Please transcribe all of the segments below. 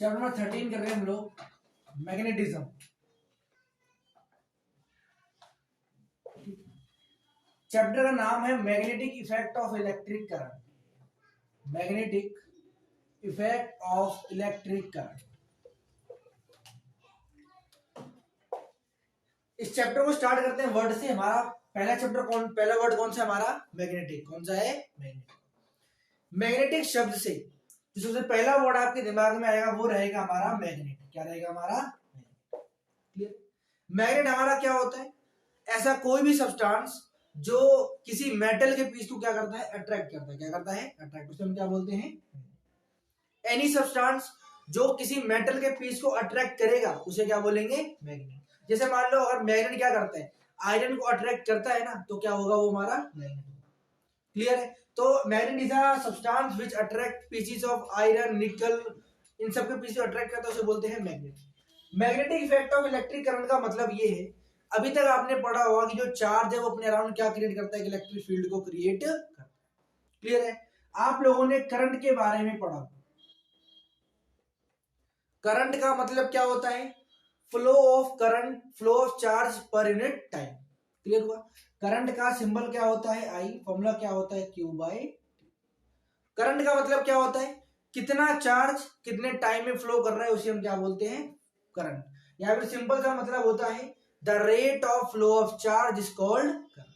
Chapter number 13 कर रहे हैं हम लोग, मैग्नेटिज्म। चैप्टर का नाम है magnetic effect of electric current. Magnetic effect of electric current. इस चैप्टर को स्टार्ट करते हैं वर्ड से। हमारा पहला वर्ड कौन सा हमारा? मैग्नेटिक। कौन सा है? मैग्नेटिक। मैग्नेटिक शब्द से जो सबसे पहला वर्ड आपके दिमाग में आएगा वो रहेगा हमारा मैग्नेट। क्या रहेगा हमारा? क्लियर। मैग्नेट हमारा क्या होता है? ऐसा कोई भी सब्सटेंस जो किसी मेटल के पीस को क्या करता है? अट्रैक्ट करता है। क्या करता है? अट्रैक्ट। उसे हम क्या बोलते हैं? एनी सब्सटेंस जो किसी मेटल के पीस को अट्रैक्ट करेगा उसे क्या बोलेंगे? मैग्नेट। जैसे मान लो अगर मैग्नेट क्या करता है? आयरन को अट्रैक्ट करता है ना, तो क्या होगा? वो हमारा मैग्नेट। क्लियर है? तो magnet is a substance which attract pieces of iron, निकल, इन सब के पीस को अट्रैक्ट करता है, उसे बोलते हैं magnet. Magnetic effect of electric current का मतलब ये है, अभी तक आपने पढ़ा होगा कि जो चार्ज है वो अपने अराउंड क्या क्रिएट करता है? इलेक्ट्रिक फील्ड को क्रिएट करता है। क्लियर है? आप लोगों ने करंट के बारे में पढ़ा। करंट का मतलब क्या होता है? Flow of current, flow of charge per unit time. Clear हुआ? करंट का सिंबल क्या होता है? आई। फॉर्मूला क्या होता है? Q by. करंट का मतलब क्या होता है? कितना चार्ज कितने टाइम में फ्लो कर रहा है, उसे हम क्या बोलते हैं? करंट। या फिर सिंपल सा मतलब होता है the rate of flow of charge is called current.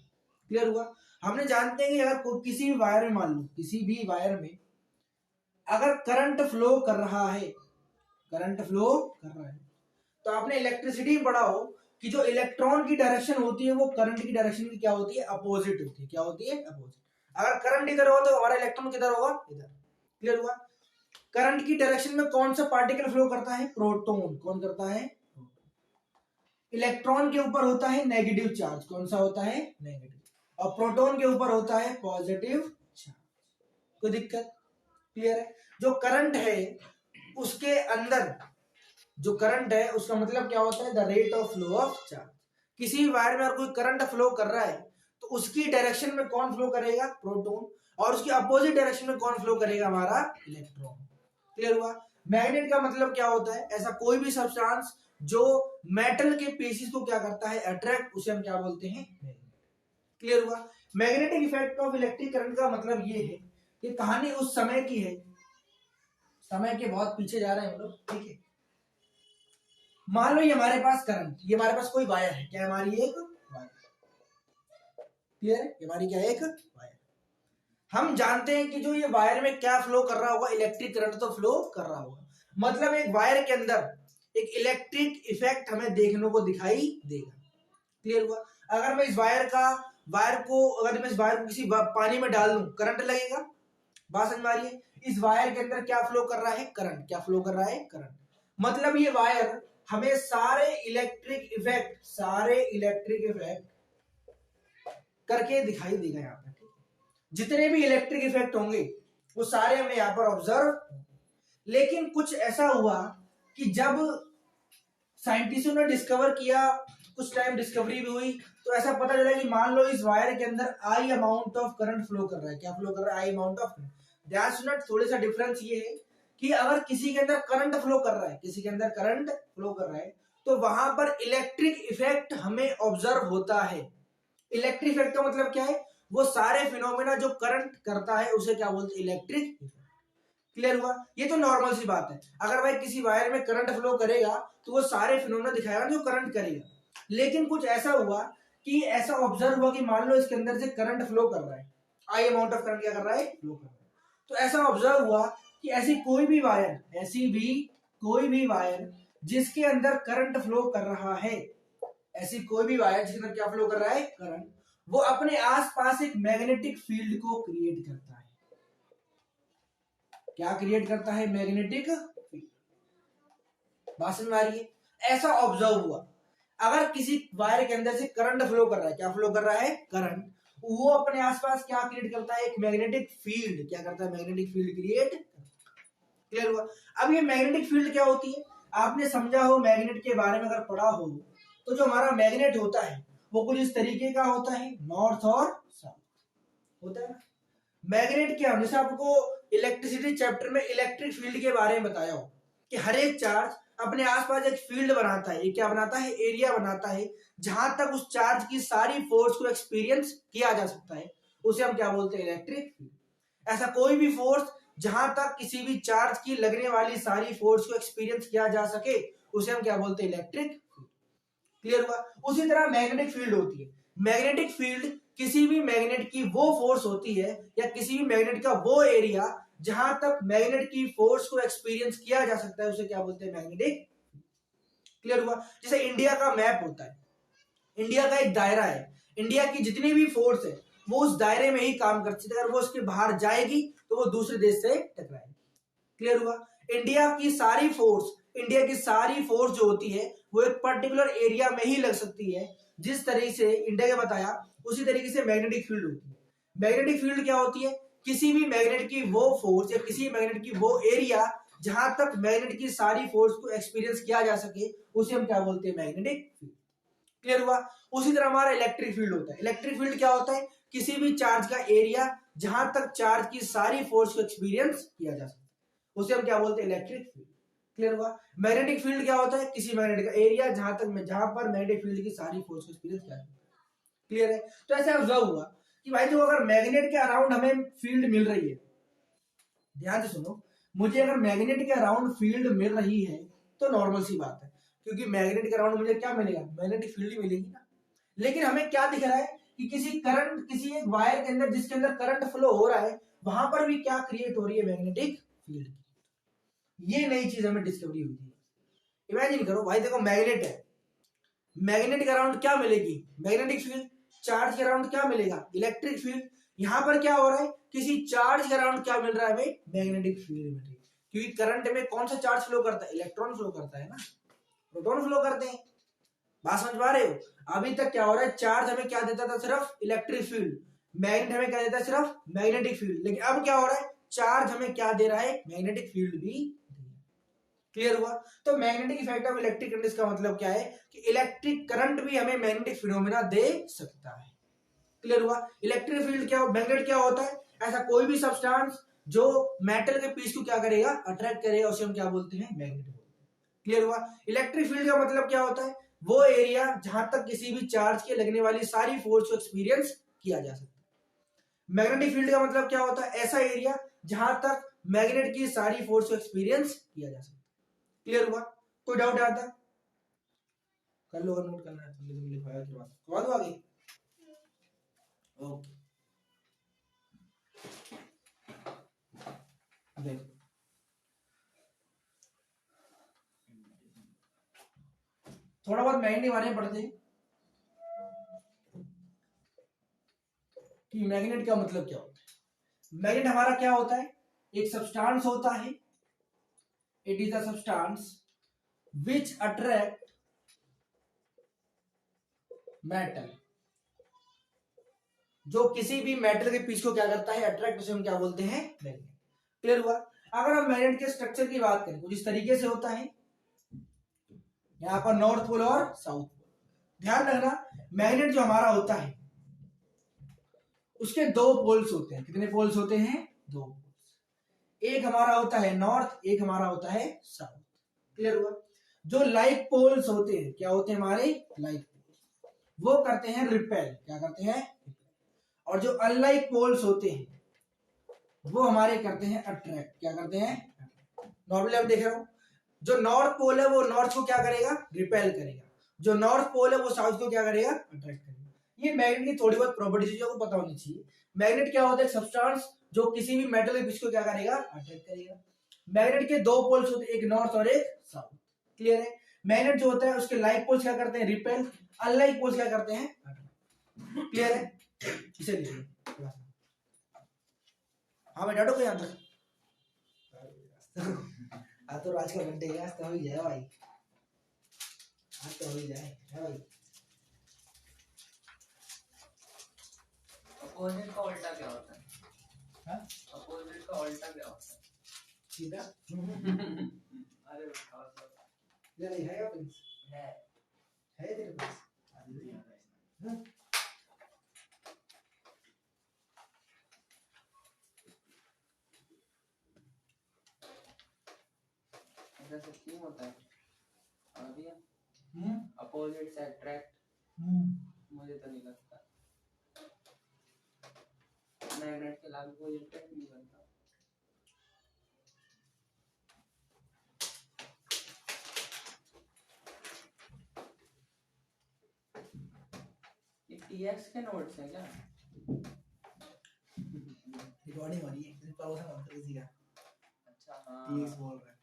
Clear हुआ? हमने जानते हैं कि अगर किसी भी वायर में, मान लो किसी भी वायर में अगर करंट फ्लो कर रहा है, करंट फ्लो कर रहा है, तो आपने इलेक्ट्रिसिटी पढ़ा हो कि जो इलेक्ट्रॉन की डायरेक्शन होती है वो करंट की डायरेक्शन की क्या होती है? अपोजिट होती है। क्या होती है? अपोजिट। अगर करंट इधर हो तो हमारा इलेक्ट्रॉन किधर होगा? इधर। क्लियर हुआ? करंट की डायरेक्शन में कौन सा पार्टिकल फ्लो करता है? प्रोटॉन। कौन करता है? इलेक्ट्रॉन के ऊपर होता है नेगेटिव चार्ज। कौन सा होता है? नेगेटिव। और प्रोटॉन के ऊपर होता है पॉजिटिव चार्ज। कोई दिक्कत? क्लियर है? जो करंट है उसके अंदर, जो करंट है उसका मतलब क्या होता है? The rate of flow of charge. किसी भी वायर में अगर कोई करंट फ्लो कर रहा है तो उसकी डायरेक्शन में कौन फ्लो करेगा? प्रोटॉन। और उसकी अपोजिट डायरेक्शन में कौन फ्लो करेगा? हमारा इलेक्ट्रॉन। क्लियर हुआ? मैग्नेट का मतलब क्या होता है? ऐसा कोई भी सब्सटेंस जो मेटल के पीसेस को क्या करता है? अट्रैक्ट, उसे हम क्या बोलते हैं? मैग्नेट। क्लियर हुआ? Magnetic effect of electric current का मतलब ये है कि कहानी उस समय की है, समय के बहुत पीछे जा रहे हैं हम लोग। ठीक है? मान लो ये हमारे पास करंट, ये हमारे पास कोई वायर है। क्या हमारी? एक वायर। क्लियर है? ये हमारी क्या है? एक वायर। हम जानते हैं कि जो ये वायर में क्या फ्लो कर रहा होगा? इलेक्ट्रिक करंट तो फ्लो कर रहा होगा। मतलब एक वायर के अंदर एक इलेक्ट्रिक इफेक्ट हमें देखने को दिखाई देगा। क्लियर हुआ? अगर मैं इस वायर को किसी पानी में डाल दूं, करंट लगेगा। बात समझ में आ रही है? इस वायर के अंदर क्या फ्लो कर रहा है? करंट। क्या फ्लो कर रहा है? करंट। मतलब ये वायर हमें सारे इलेक्ट्रिक इफेक्ट करके दिखाई देगा यहाँ पे। जितने भी इलेक्ट्रिक इफेक्ट होंगे वो सारे हमें यहाँ पर ऑब्जर्व। लेकिन कुछ ऐसा हुआ कि जब साइंटिस्टों ने डिस्कवर किया, कुछ टाइम डिस्कवरी भी हुई, तो ऐसा पता चला कि मान लो इस वायर के अंदर आई अमाउंट ऑफ करंट फ्लो कर रहा है। क्या फ्लो कर रहा है? आई अमाउंट ऑफ करंट। ध्यान सुनो, थोड़ा सा डिफरेंस ये है कि अगर किसी के अंदर करंट फ्लो कर रहा है, किसी के अंदर करंट फ्लो कर रहा है, तो वहां पर इलेक्ट्रिक इफेक्ट हमें ऑब्जर्व होता है। इलेक्ट्रिक इफेक्ट का मतलब क्या है? वो सारे फिनोमेना जो करंट करता है उसे क्या बोलते हैं? Electric effect. क्लियर हुआ? ये तो नॉर्मल सी बात है। अगर भाई किसी वायर में करंट फ्लो करेगा तो वो सारे फिनोमेना दिखाएगा जो करंट करेगा। लेकिन कुछ ऐसा हुआ कि ऐसा ऑब्जर्व हुआ कि मान लो इसके अंदर से करंट फ्लो कर रहा है, आई अमाउंट ऑफ करंट क्या कर रहा है? फ्लो कर रहा है। तो ऐसा ऑब्जर्व हुआ कि ऐसी कोई भी वायर जिसके अंदर करंट फ्लो कर रहा है, ऐसी कोई भी वायर जिसके अंदर क्या फ्लो कर रहा है? करंट, वो अपने आसपास एक मैग्नेटिक फील्ड को क्रिएट करता है। क्या क्रिएट करता है? Magnetic field. बात समझ में आ रही है? ऐसा ऑब्जर्व हुआ अगर किसी वायर के अंदर से करंट फ्लो कर रहा है, क्या फ्लो कर रहा है? करंट, वो अपने आसपास क्या क्रिएट करता है? एक मैग्नेटिक फील्ड। क्या करता है? Magnetic field create. क्लियर हुआ? अब ये मैग्नेटिक फील्ड क्या होती है? आपने समझा हो, मैग्नेट के बारे में अगर पढ़ा हो, तो जो हमारा मैग्नेट होता है वो कुछ इस तरीके का होता है, नॉर्थ और साउथ होता है ना। मैग्नेट क्या, जैसे आपको इलेक्ट्रिसिटी चैप्टर में इलेक्ट्रिक फील्ड के बारे में बताया हो, कि हर एक चार्ज अपने आसपास एक फील्ड बनाता है, ये क्या बनाता है, एरिया बनाता है, जहां तक उस चार्ज की सारी फोर्स को एक्सपीरियंस किया जा सकता है, उसे हम क्या बोलते हैं, इलेक्ट्रिक फील्ड। ऐसा कोई भी फोर्स जहां तक किसी भी चार्ज की लगने वाली सारी फोर्स को एक्सपीरियंस किया जा सके, उसे हम क्या बोलते हैं, इलेक्ट्रिक फील्ड। क्लियर हुआ। उसी तरह मैग्नेटिक फील्ड होती है। मैग्नेटिक फील्ड किसी भी मैग्नेट की वो फोर्स होती है या किसी भी मैग्नेट का वो एरिया जहां तक मैग्नेट की फोर्स को एक्सपीरियंस किया जा सकता है, उसे क्या बोलते हैं, मैग्नेटिक। क्लियर हुआ। जैसे इंडिया का मैप होता है, इंडिया का एक दायरा है, इंडिया की जितनी भी फोर्स है वो उस दायरे में ही काम करती है, अगर वो उसके बाहर जाएगी तो वो दूसरे देश से टकराएगी। क्लियर हुआ। इंडिया की सारी फोर्स, इंडिया की सारी फोर्स जो होती है वो एक पर्टिकुलर एरिया में ही लग सकती है। जिस तरीके से इंडिया के बताया, उसी तरीके से मैग्नेटिक फील्ड होती है। मैग्नेटिक फील्ड क्या होती है, किसी भी मैग्नेट की वो फोर्स या किसी मैग्नेट की वो एरिया जहां तक मैग्नेट की सारी फोर्स को एक्सपीरियंस किया जा सके, उसे हम क्या बोलते हैं, मैग्नेटिक फील्ड। क्लियर हुआ। उसी तरह हमारा इलेक्ट्रिक फील्ड होता है। इलेक्ट्रिक फील्ड क्या होता है, किसी भी चार्ज का एरिया जहां तक चार्ज की सारी फोर्स को एक्सपीरियंस किया जा सकता है, उसे हम क्या बोलते हैं, इलेक्ट्रिक फील्ड। क्लियर हुआ। मैग्नेटिक फील्ड क्या होता है, किसी मैग्नेट का एरिया जहां पर मैग्नेटिक फील्ड की सारी फोर्स को एक्सपीरियंस किया जाता है। क्लियर है। तो ऐसे ऑब्जर्व हुआ कि भाई जो अगर मैग्नेट के अराउंड हमें फील्ड मिल रही है, ध्यान से सुनो, मुझे अगर मैग्नेट के अराउंड फील्ड मिल रही है तो नॉर्मल सी बात है, क्योंकि मैग्नेट के अराउंड मुझे क्या मिलेगा, मैग्नेटिक फील्ड ही मिलेगी ना। लेकिन हमें क्या दिख रहा है कि किसी करंट, किसी एक वायर के अंदर जिसके अंदर करंट फ्लो हो रहा है, वहां पर भी क्या क्रिएट हो रही है, मैग्नेटिक फील्ड। ये नई चीज हमें डिस्कवरी हुई थी। इमेजिन करो भाई, देखो मैग्नेट है, मैग्नेट के अराउंड क्या मिलेगी, मैग्नेटिक फील्ड। चार्ज के अराउंड क्या मिलेगा, इलेक्ट्रिक फील्ड। यहां पर क्या हो रहा है, किसी चार्ज के अराउंड क्या मिल रहा है हमें, मैग्नेटिक फील्ड मिल रही है। क्योंकि करंट में कौन सा चार्ज फ्लो करता है, इलेक्ट्रॉन फ्लो करता है ना, प्रोटॉन फ्लो करते हैं। बात समझ पा रहे हो। अभी तक क्या हो रहा है, चार्ज हमें क्या देता था, सिर्फ इलेक्ट्रिक फील्ड, मैग्नेट हमें क्या देता है, सिर्फ मैग्नेटिक फील्ड। लेकिन अब क्या हो रहा है, चार्ज हमें क्या दे रहा है, मैग्नेटिक फील्ड भी। क्लियर हुआ। तो magnetic effect of electric current, इसका मतलब क्या है कि इलेक्ट्रिक करंट भी हमें मैग्नेटिक फिनोमेना दे सकता है। क्लियर हुआ। इलेक्ट्रिक फील्ड क्या, मैग्नेट क्या होता है, ऐसा कोई भी सब्सटेंस जो मेटल के पीस को क्या करेगा, अट्रैक्ट करेगा, उसे हम क्या बोलते हैं, मैग्नेट बोलते हैं। क्लियर हुआ। इलेक्ट्रिक फील्ड का मतलब क्या होता है, वो एरिया जहां तक किसी भी चार्ज के लगने वाली सारी फोर्स को एक्सपीरियंस किया जा सकता है। मैग्नेटिक फील्ड का मतलब क्या होता है, ऐसा एरिया जहां तक मैग्नेट की सारी फोर्स को एक्सपीरियंस किया जा सकता है। क्लियर हुआ। कोई डाउट आता, कर लो, अगर नोट करना है तो लिखवाया के बाद करवा दो आगे। ओके, देखो थोड़ा बहुत मैग्नेट के बारे में पढ़ते हैं कि मैग्नेट का मतलब क्या होता है। मैग्नेट हमारा क्या होता है, एक सब्सटेंस होता है, it is a substance which attract metal, जो किसी भी मेटल के पीस को क्या करता है, अट्रैक्ट, उसे हम क्या बोलते हैं, मैग्नेट। क्लियर हुआ। अगर हम मैग्नेट के स्ट्रक्चर की बात करें, कुछ इस तरीके से होता है, यहां पर नॉर्थ पोल और साउथ पोल। ध्यान रखना, मैग्नेट जो हमारा होता है उसके दो पोल्स होते हैं। कितने पोल्स होते हैं, दो पोल्स। एक हमारा होता है नॉर्थ, एक हमारा होता है साउथ। क्लियर हुआ। जो लाइक पोल्स होते हैं, क्या होते हैं हमारे, लाइक पोल्स, वो करते हैं रिपेल, क्या करते हैं, और जो अनलाइक पोल्स होते हैं वो हमारे करते हैं अट्रैक्ट, क्या करते हैं। नॉर्मली हम देख रहे हो, जो नॉर्थ पोल है वो नॉर्थ को क्या करेगा, रिपेल करेगा, जो नॉर्थ पोल है वो साउथ को क्या करेगा, अट्रैक्ट करेगा। ये मैग्नेट की थोड़ी बहुत प्रॉपर्टीज जो पता होनी चाहिए। मैग्नेट क्या होता है, सब्सटेंस जो किसी भी मेटल के बीच को क्या करेगा, अट्रैक्ट करेगा। मैग्नेट के दो पोल्स होते हैं, एक नॉर्थ और एक साउथ। क्लियर है। मैग्नेट जो होता है उसके लाइक पोल्स क्या करते हैं, रिपेल, अनलाइक पोल्स क्या करते हैं, अट्रैक्ट। क्लियर है। इसे लिखिए। हाँ बेटा, कोई आंसर। आज तो राज का बर्थडे है, आज तो हो ही जाए भाई, आज तो हो ही जाए है भाई। अपोजिट का उल्टा क्या होता है, हाँ, अपोजिट का उल्टा क्या होता है, सीधा। अरे बताओ तो। ले ले, है अपन, है है तेरे पास। हाँ? ऐसा सच्ची में होता है। और ये हम्म अपोजिट से अट्रैक्ट, हम्म मुझे तो नहीं लगता। मैग्नेट के अलावा कोई अट्रैक्ट नहीं बनता। ये टीएक्स के नोट्स हैं क्या? रिकॉर्डिंग हो रही है, इस पर उसे मत किसी का अच्छा हाँ, टीएक्स बोल रहा है।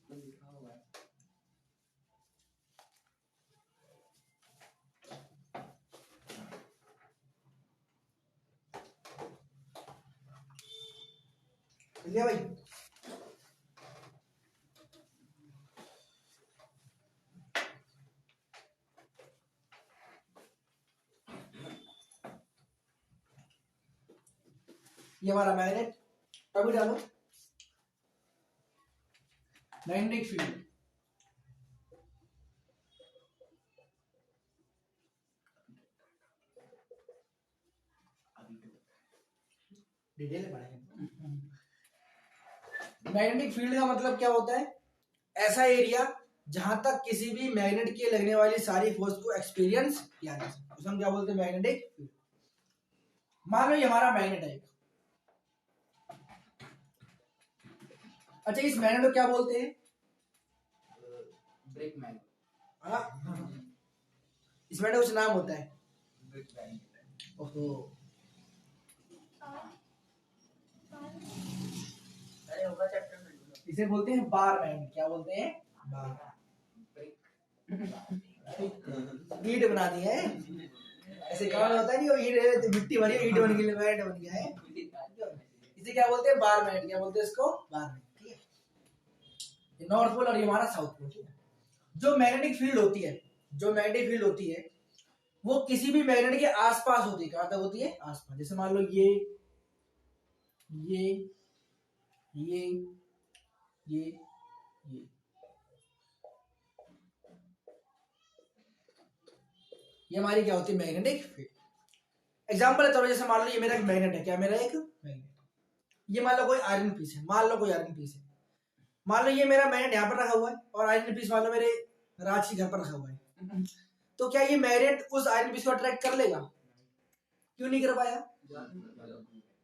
तो लिखा हुआ है। लिया भाई। ये हमारा मैग्नेट, अभी डालो मैग्नेटिक फील्ड। डिटेल में पढ़ेंगे। मैग्नेटिक फील्ड का मतलब क्या होता है? ऐसा एरिया जहां तक किसी भी मैग्नेट के लगने वाली सारी फोर्स को एक्सपीरियंस किया जा सकता है, उसे हम क्या बोलते हैं? Magnetic field. मान लो ये हमारा मैग्नेट है। अच्छा, इस मैग्नेट को क्या बोलते हैं? Break magnet. हाँ, इस मैग्नेट का कुछ नाम होता है? Break magnet. ओहो, अरे होगा चैप्टर में। इसे बोलते हैं बार मैग्नेट। क्या बोलते हैं? बार। ईंट बना दी है ऐसे काम होता नहीं, वो ईंट मिट्टी भरी ईंट बन गई, मैग्नेट बन गया है। इसे क्या बोलते हैं? Bar magnet. क्या बोलते हैं इसको? Bar magnet. ठीक है, ये नॉर्थ पोल और ये हमारा साउथ पोल। ठीक है, जो मैग्नेटिक फील्ड होती है, जो मैग्नेटिक फील्ड होती है वो किसी भी मैग्नेट के आसपास होती है। कहां तक होती है? आसपास। जैसे मान लो ये ये ये ये ये हमारी क्या होती है? Magnetic field. एग्जांपल है, तो जैसे मान लो ये मेरा एक मैग्नेट है। क्या मेरा एक मैग्नेट? ये मान लो कोई आयरन पीस है, मान लो कोई आयरन पीस है। मान लो ये मेरा मैग्नेट यहाँ पर रखा हुआ है और आयरन पीस मान लो मेरे रांची घर पर रखा हुआ है। तो क्या ये मैग्नेट उस आयरन पीस को अट्रैक्ट कर लेगा? क्यों नहीं कर पाया?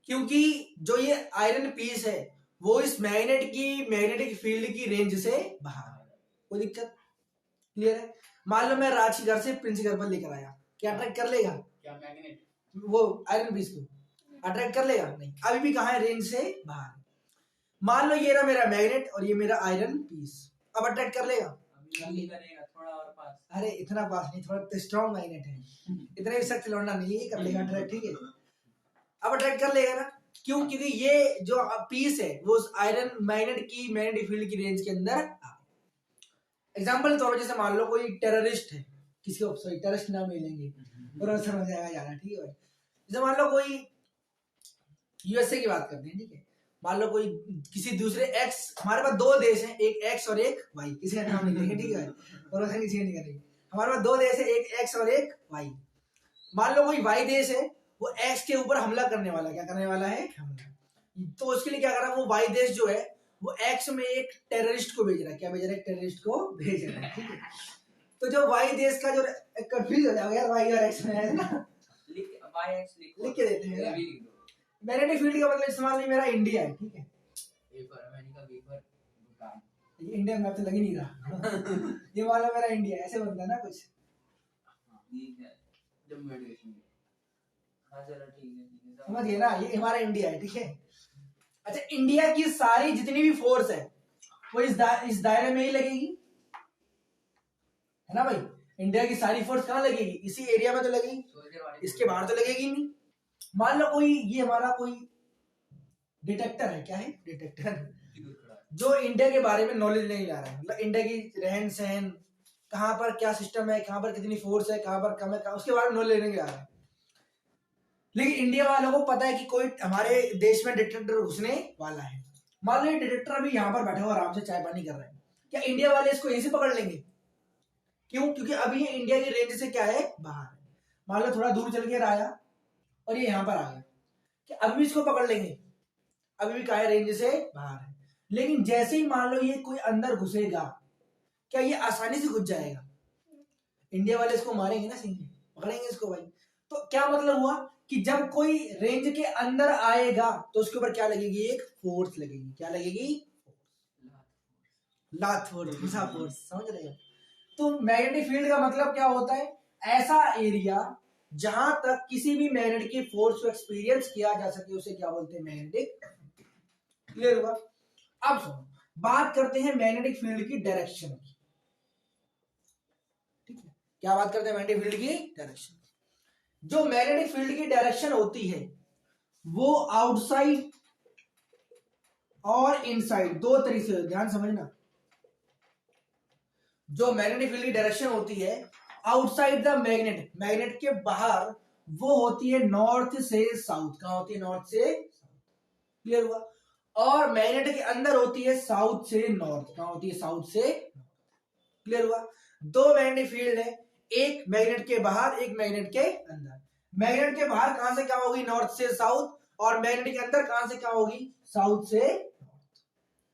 क्योंकि जो ये आयरन पीस है वो इस मैग्नेट की मैग्नेटिक फील्ड की रेंज से बाहर है। कोई दिक्कत? क्लियर है? मान लो मैं रांची घर से प्रिंस घर पर लेकर आया, क्या अट्रैक्ट कर लेगा? क्या मैग्नेट? वो आयरन पीस को अट्रैक्ट कर लेगा? नहीं, अभी भी कहाँ है? रेंज से बाहर। मान लो ये रहा मेरा मैग्नेट और ये मेरा आयरन पीस, अब अट्रैक्ट कर लेगा? अभी करेगा, थोड़ा और पास। अरे इतना पास नहीं, थोड़ा स्ट्रॉन्ग मैग्नेट है, इतना भी सख्त लौंडा नहीं है, कर लेगा अट्रैक्ट। ठीक है, अब अट्रैक्ट कर लेगा ना? क्यों? क्योंकि ये जो पीस है वो उस आयरन मैग्नेट की मैग्नेटिक फील्ड की रेंज के अंदर। एग्जांपल के तौर पर जैसे मान लो कोई टेररिस्ट है, किसी को सॉरी टेररिस्ट नाम ले लेंगे और समझ आएगा जाना। ठीक है, जैसे मान लो कोई यूएसए की बात करते हैं। ठीक है, मान लो कोई किसी दूसरे एक्स, हमारे पास दो देश हैं, एक एक्स और एक वाई, किसी का नाम नहीं लेंगे। ठीक है, और वैसे किसी नहीं करेंगे। हमारे पास दो देश है, एक एक्स और एक वाई। मान लो कोई वाई देश है, वो एक्स के ऊपर हमला करने वाला, क्या करने वाला है? हमला। तो उसके लिए क्या कर रहा है? वो वाई देश जो है वो एक्स में एक टेररिस्ट को भेज रहा है। क्या भेज रहा है? टेररिस्ट को भेज रहा है। ठीक है, तो जो वाई देश का जो कंफ्यूज हो जाएगा यार, वाई और एक्स में है ना, लिख के देते हैं। मैग्नेटिक फील्ड का मतलब इस्तेमाल नहीं, मेरा इंडिया है। ठीक है, ये इंडिया मैप तो लग ही नहीं रहा ये वाला मेरा इंडिया ऐसे बनता है ना कुछ। समझ गए ना? ये हमारा इंडिया है। ठीक है, अच्छा, इंडिया की सारी जितनी भी फोर्स है वो इस दायरे में ही लगेगी, है ना भाई? इंडिया की सारी फोर्स कहाँ लगेगी? इसी एरिया में तो लगेगी, इसके बाहर तो लगेगी नहीं। मान लो कोई ये हमारा कोई डिटेक्टर है। क्या है? डिटेक्टर, जो इंडिया के बारे में नॉलेज नहीं ला रहा है, मतलब इंडिया की रहन सहन, कहाँ पर क्या सिस्टम है, कहाँ पर कितनी फोर्स है, कहाँ पर कम है, उसके बारे में नॉलेज नहीं ला रहा है। लेकिन इंडिया वालों को पता है कि कोई हमारे देश में डिटेक्टर घुसने वाला है। मान लो ये डिटेक्टर अभी यहाँ पर बैठा हुआ आराम से चाय पानी कर रहा है, क्या इंडिया वाले इसको यहीं से पकड़ लेंगे? क्यों? क्योंकि अभी ये इंडिया की रेंज से क्या है? बाहर है। मान लो थोड़ा दूर चल के आया और ये यहाँ पर आ गया, क्या अभी भी इसको पकड़ लेंगे? अभी भी क्या है, रेंज से बाहर है। लेकिन जैसे ही मान लो ये कोई अंदर घुसेगा, क्या ये आसानी से घुस जाएगा? इंडिया वाले इसको मारेंगे ना, सिंह पकड़ेंगे इसको भाई। तो क्या मतलब हुआ कि जब कोई रेंज के अंदर आएगा तो उसके ऊपर क्या लगेगी? एक फोर्स लगेगी। क्या लगेगी? लात फोर्स, घुसा फोर्स, समझ रहे हो? तो मैग्नेटिक फील्ड का मतलब क्या होता है? ऐसा एरिया जहां तक किसी भी मैग्नेट की फोर्स को एक्सपीरियंस किया जा सके उसे क्या बोलते हैं? मैग्नेटिक। क्लियर हुआ? अब सुनो, बात करते हैं मैग्नेटिक फील्ड की डायरेक्शन की। ठीक है, क्या बात करते हैं? मैग्नेटिक फील्ड की डायरेक्शन। जो मैग्नेटिक फील्ड की डायरेक्शन होती है वो आउटसाइड और इनसाइड दो तरीके से, ध्यान समझना। जो मैग्नेटिक फील्ड की डायरेक्शन होती है आउटसाइड द मैग्नेट, मैग्नेट के बाहर, वो होती है नॉर्थ से साउथ। कहां होती है? नॉर्थ से साउथ। क्लियर हुआ? और मैग्नेट के अंदर होती है साउथ से नॉर्थ। कहां होती है? साउथ से नॉर्थ। क्लियर हुआ? दो मैग्नेटिक फील्ड है, एक मैग्नेट के बाहर, एक मैग्नेट के अंदर। मैग्नेट के बाहर कहां से क्या होगी? नॉर्थ से साउथ। और मैग्नेट के अंदर कहां से क्या होगी? साउथ से नॉर्थ।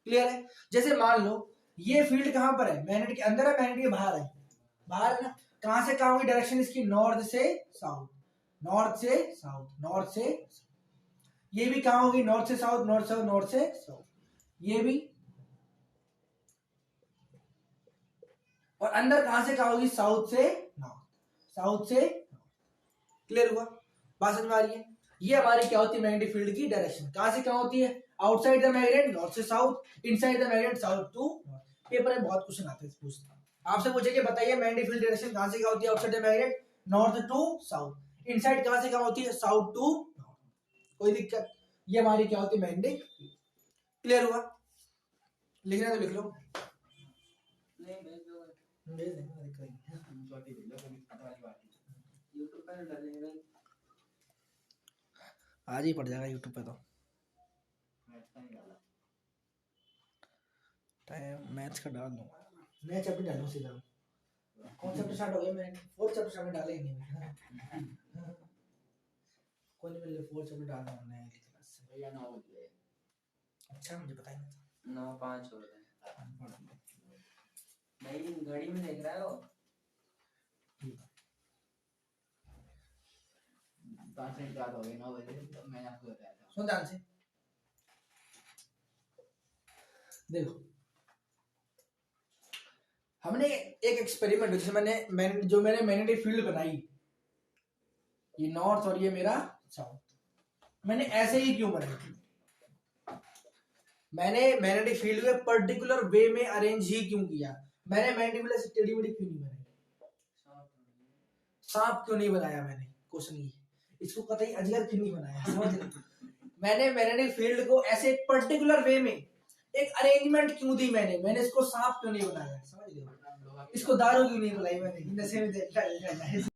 क्लियर है? जैसे मान लो ये फील्ड कहां पर है? मैग्नेट के अंदर है, मैग्नेट के बाहर है? बाहर है ना। कहां से कहां होगी डायरेक्शन इसकी? नॉर्थ से साउथ, नॉर्थ से साउथ, नॉर्थ से साउथ। ये भी कहां होगी? नॉर्थ से साउथ, नॉर्थ से नॉर्थ से साउथ। ये भी। और अंदर कहां से कहां होगी? साउथ से नॉर्थ, साउथ से नॉर्थ। क्लियर हुआ? बात समझ में आ रही है? ये हमारी क्या होती है? मैग्नेटिक फील्ड की डायरेक्शन। कहां से कहां होती है? आउटसाइड द मैग्नेट नॉर्थ से south, inside the magnet south to north. Paper में बहुत क्वेश्चन आते हैं, पूछता आपसे, पूछेंगे बताइए मैग्नेटिक फील्ड डायरेक्शन कहां से कहां होती है? Outside the magnet north to south, inside कहां से कहां होती है? South to north. कोई दिक्कत? ये हमारी क्या होती है? Magnetic field. क्लियर हुआ? लिखना तो लिख लो। नहीं भेज दो, भेज देंगे, दिक्कत नहीं। यूट्यूब पर डालेंगे। आज ही पड़ जाएगा यूट्यूब पे तो। टाइम मैथ्स का डाल दूंगा, मैं चैप्टर डालूं सीधा। कौन चैप्टर स्टार्ट हो गया? मैं फोर्थ चैप्टर स्टार्ट डाले ही नहीं कोई नहीं, मेरे 4 चैप्टर डालना है नए क्लास से। भैया 9 बजे। अच्छा, मुझे पता ही नहीं था। 9:05 हो रहे हैं। नहीं घड़ी में देख रहा है वो। ठीक है, 5 मिनट बाद हो गए 9 बजे, तो मैंने आपको बताया था। सुन ध्यान से देखो, हमने एक एक्सपेरिमेंट, जैसे मैंने मैग्नेटिक फील्ड बनाई, ये नॉर्थ और ये मेरा साउथ, मैंने ऐसे ही क्यों बनाई? मैंने मैग्नेटिक फील्ड को पर्टिकुलर वे में अरेंज ही क्यों किया? मैंने मैग्नेटिक फील्ड से टेढ़ी मेढ़ी क्यों नहीं बनाई? सांप क्यों नहीं बनाया मैंने? क्वेश्चन ये, इसको कतई अजगर क्यों नहीं बनाया? समझ रहे? मैंने मैग्नेटिक फील्ड को ऐसे एक पर्टिकुलर वे में एक अरेंजमेंट क्यों दी? मैंने इसको सांप क्यों नहीं बनाया? समझ रहे हो? इसको दारू क्यों नहीं बनाई मैंने? नशे में